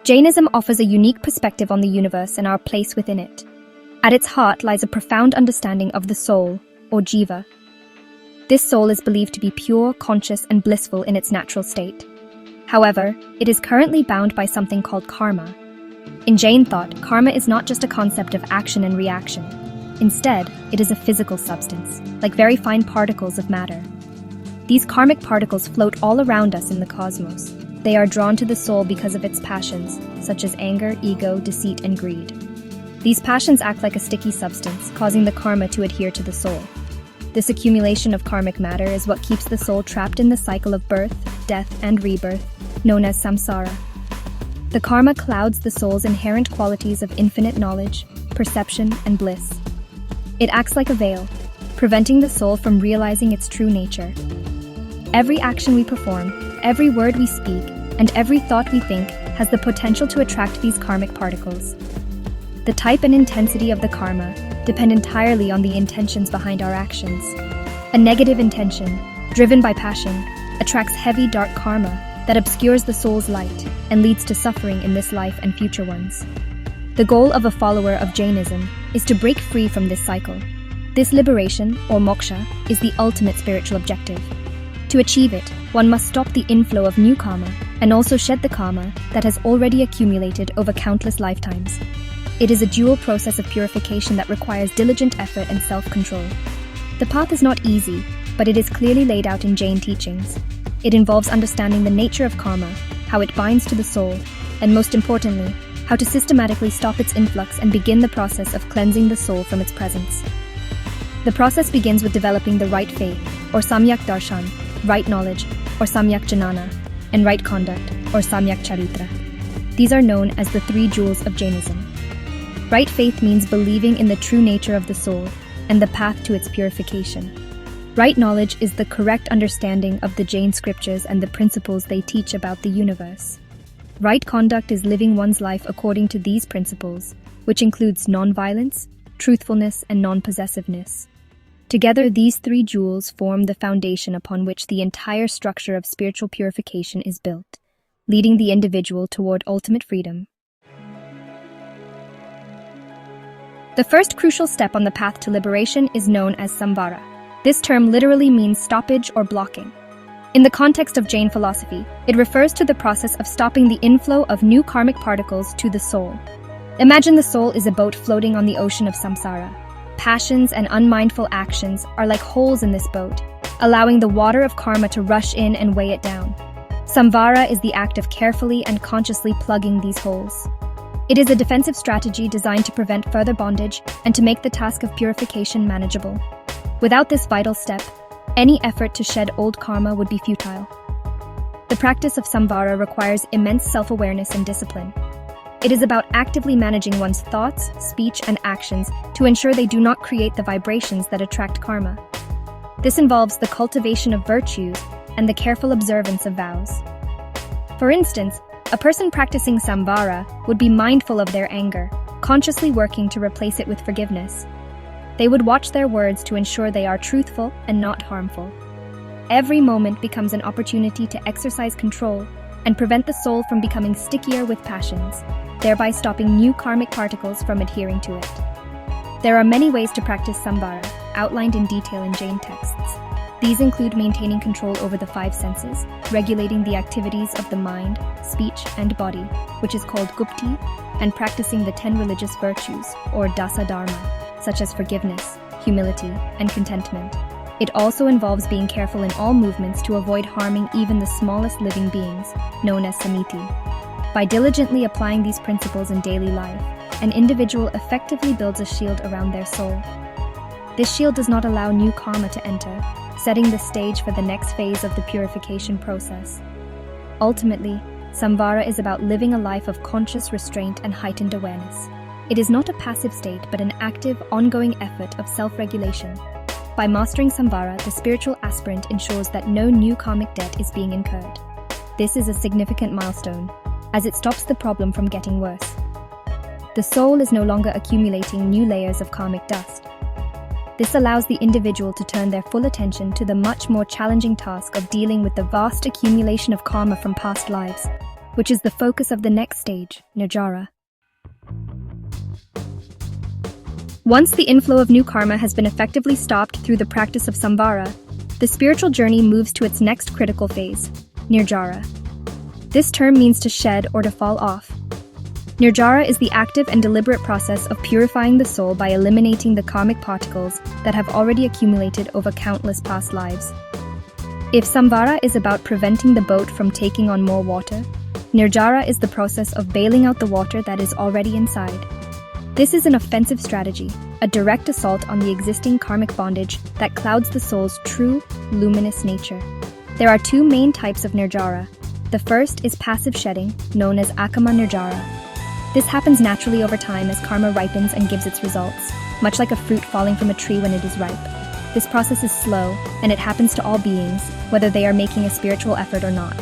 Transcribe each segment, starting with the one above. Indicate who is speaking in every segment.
Speaker 1: Jainism offers a unique perspective on the universe and our place within it. At its heart lies a profound understanding of the soul, or jiva. This soul is believed to be pure, conscious, and blissful in its natural state. However, it is currently bound by something called karma. In Jain thought, karma is not just a concept of action and reaction. Instead, it is a physical substance, like very fine particles of matter. These karmic particles float all around us in the cosmos. They are drawn to the soul because of its passions, such as anger, ego, deceit, and greed. These passions act like a sticky substance, causing the karma to adhere to the soul. This accumulation of karmic matter is what keeps the soul trapped in the cycle of birth, death, and rebirth, known as samsara. The karma clouds the soul's inherent qualities of infinite knowledge, perception, and bliss. It acts like a veil, preventing the soul from realizing its true nature. Every action we perform, every word we speak, and every thought we think has the potential to attract these karmic particles. The type and intensity of the karma depend entirely on the intentions behind our actions. A negative intention, driven by passion, attracts heavy, dark karma that obscures the soul's light and leads to suffering in this life and future ones. The goal of a follower of Jainism is to break free from this cycle. This liberation, or moksha, is the ultimate spiritual objective. To achieve it, one must stop the inflow of new karma and also shed the karma that has already accumulated over countless lifetimes. It is a dual process of purification that requires diligent effort and self-control. The path is not easy, but it is clearly laid out in Jain teachings. It involves understanding the nature of karma, how it binds to the soul, and most importantly, how to systematically stop its influx and begin the process of cleansing the soul from its presence. The process begins with developing the right faith, or samyak darshan, right knowledge, or samyak jnana, and right conduct, or samyak charitra. These are known as the three jewels of Jainism. Right faith means believing in the true nature of the soul and the path to its purification. Right knowledge is the correct understanding of the Jain scriptures and the principles they teach about the universe. Right conduct is living one's life according to these principles, which includes non-violence, truthfulness, and non-possessiveness. Together, these three jewels form the foundation upon which the entire structure of spiritual purification is built, leading the individual toward ultimate freedom. The first crucial step on the path to liberation is known as samvara. This term literally means stoppage or blocking. In the context of Jain philosophy, it refers to the process of stopping the inflow of new karmic particles to the soul. Imagine the soul is a boat floating on the ocean of samsara. Passions and unmindful actions are like holes in this boat, allowing the water of karma to rush in and weigh it down. Samvara is the act of carefully and consciously plugging these holes. It is a defensive strategy designed to prevent further bondage and to make the task of purification manageable. Without this vital step, any effort to shed old karma would be futile. The practice of samvara requires immense self-awareness and discipline. It is about actively managing one's thoughts, speech, and actions to ensure they do not create the vibrations that attract karma. This involves the cultivation of virtues and the careful observance of vows. For instance, a person practicing samvara would be mindful of their anger, consciously working to replace it with forgiveness. They would watch their words to ensure they are truthful and not harmful. Every moment becomes an opportunity to exercise control and prevent the soul from becoming stickier with passions, thereby stopping new karmic particles from adhering to it. There are many ways to practice samvara, outlined in detail in Jain texts. These include maintaining control over the five senses, regulating the activities of the mind, speech, and body, which is called gupti, and practicing the 10 religious virtues, or dasa dharma, such as forgiveness, humility, and contentment. It also involves being careful in all movements to avoid harming even the smallest living beings, known as samiti. By diligently applying these principles in daily life, an individual effectively builds a shield around their soul. This shield does not allow new karma to enter, setting the stage for the next phase of the purification process. Ultimately, samvara is about living a life of conscious restraint and heightened awareness. It is not a passive state, but an active, ongoing effort of self-regulation. By mastering samvara, the spiritual aspirant ensures that no new karmic debt is being incurred. This is a significant milestone, as it stops the problem from getting worse. The soul is no longer accumulating new layers of karmic dust. This allows the individual to turn their full attention to the much more challenging task of dealing with the vast accumulation of karma from past lives. which is the focus of the next stage, Nirjara. Once the inflow of new karma has been effectively stopped through the practice of Samvara, the spiritual journey moves to its next critical phase, Nirjara. This term means to shed or to fall off. Nirjara is the active and deliberate process of purifying the soul by eliminating the karmic particles that have already accumulated over countless past lives. If Samvara is about preventing the boat from taking on more water, Nirjara is the process of bailing out the water that is already inside. This is an offensive strategy, a direct assault on the existing karmic bondage that clouds the soul's true, luminous nature. There are two main types of Nirjara. The first is passive shedding, known as Akama Nirjara. This happens naturally over time as karma ripens and gives its results, much like a fruit falling from a tree when it is ripe. This process is slow, and it happens to all beings, whether they are making a spiritual effort or not.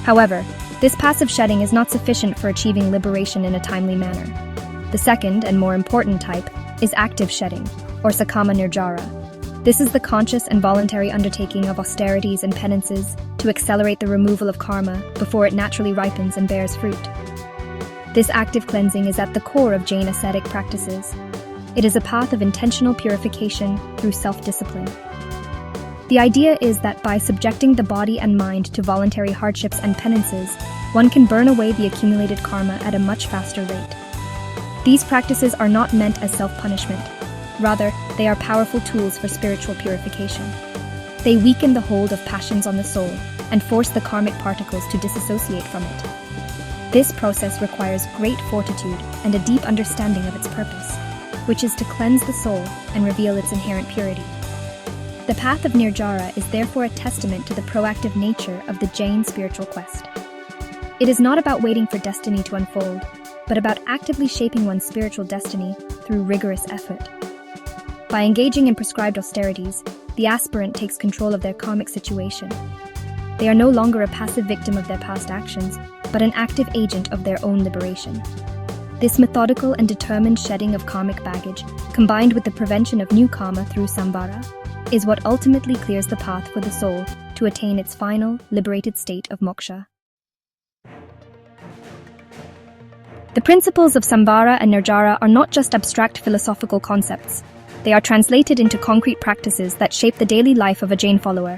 Speaker 1: However, this passive shedding is not sufficient for achieving liberation in a timely manner. The second, and more important type, is active shedding, or Sakama Nirjara. This is the conscious and voluntary undertaking of austerities and penances to accelerate the removal of karma before it naturally ripens and bears fruit. This active cleansing is at the core of Jain ascetic practices. It is a path of intentional purification through self-discipline. The idea is that by subjecting the body and mind to voluntary hardships and penances, one can burn away the accumulated karma at a much faster rate. These practices are not meant as self-punishment. Rather, they are powerful tools for spiritual purification. They weaken the hold of passions on the soul and force the karmic particles to disassociate from it. This process requires great fortitude and a deep understanding of its purpose, which is to cleanse the soul and reveal its inherent purity. The path of Nirjara is therefore a testament to the proactive nature of the Jain spiritual quest. It is not about waiting for destiny to unfold, but about actively shaping one's spiritual destiny through rigorous effort. By engaging in prescribed austerities, the aspirant takes control of their karmic situation. They are no longer a passive victim of their past actions, but an active agent of their own liberation. This methodical and determined shedding of karmic baggage, combined with the prevention of new karma through Samvara, is what ultimately clears the path for the soul to attain its final, liberated state of moksha. The principles of Samvara and Nirjara are not just abstract philosophical concepts. They are translated into concrete practices that shape the daily life of a Jain follower.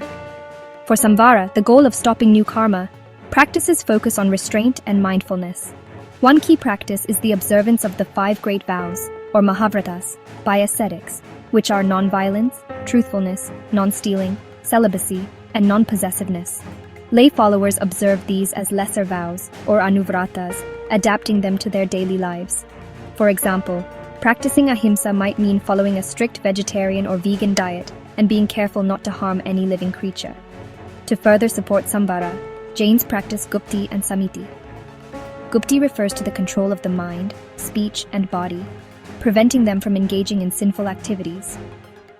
Speaker 1: For Samvara, the goal of stopping new karma, practices focus on restraint and mindfulness. One key practice is the observance of the 5 great vows, or Mahavratas, by ascetics, which are non-violence, truthfulness, non-stealing, celibacy, and non-possessiveness. Lay followers observe these as lesser vows, or anuvratas, adapting them to their daily lives. For example, practicing ahimsa might mean following a strict vegetarian or vegan diet and being careful not to harm any living creature. To further support Samvara, Jains practice Gupti and Samiti. Gupti refers to the control of the mind, speech, and body, preventing them from engaging in sinful activities.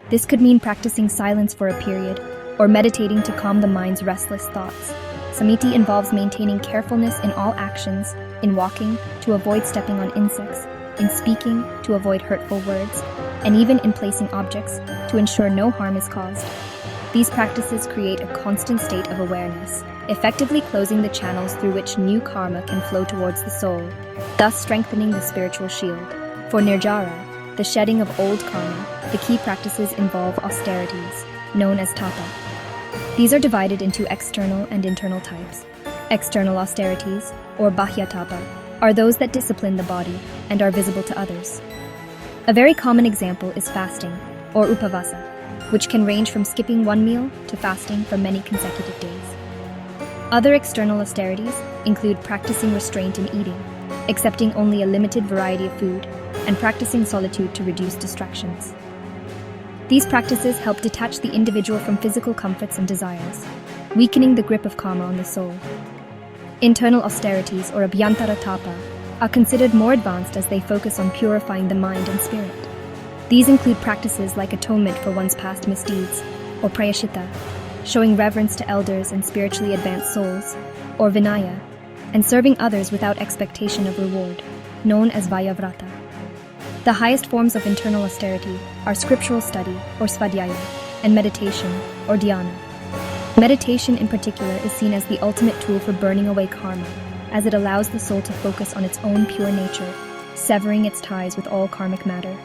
Speaker 1: This could mean practicing silence for a period, or meditating to calm the mind's restless thoughts. Samiti involves maintaining carefulness in all actions, in walking, to avoid stepping on insects, in speaking, to avoid hurtful words, and even in placing objects, to ensure no harm is caused. These practices create a constant state of awareness, effectively closing the channels through which new karma can flow towards the soul, thus strengthening the spiritual shield. For Nirjara, the shedding of old karma, the key practices involve austerities, known as tapa. These are divided into external and internal types. External austerities, or bahya tapa, are those that discipline the body and are visible to others. A very common example is fasting, or upavasa, which can range from skipping one meal to fasting for many consecutive days. Other external austerities include practicing restraint in eating, accepting only a limited variety of food, and practicing solitude to reduce distractions. These practices help detach the individual from physical comforts and desires, weakening the grip of karma on the soul. Internal austerities, or abhyantara tapa, are considered more advanced as they focus on purifying the mind and spirit. These include practices like atonement for one's past misdeeds, or prayashita, showing reverence to elders and spiritually advanced souls, or vinaya, and serving others without expectation of reward, known as vayavrata. The highest forms of internal austerity are scriptural study, or svadhyaya, and meditation, or dhyana. Meditation in particular is seen as the ultimate tool for burning away karma, as it allows the soul to focus on its own pure nature, severing its ties with all karmic matter.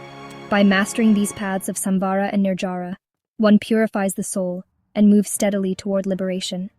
Speaker 1: By mastering these paths of Samvara and Nirjara, one purifies the soul and moves steadily toward liberation.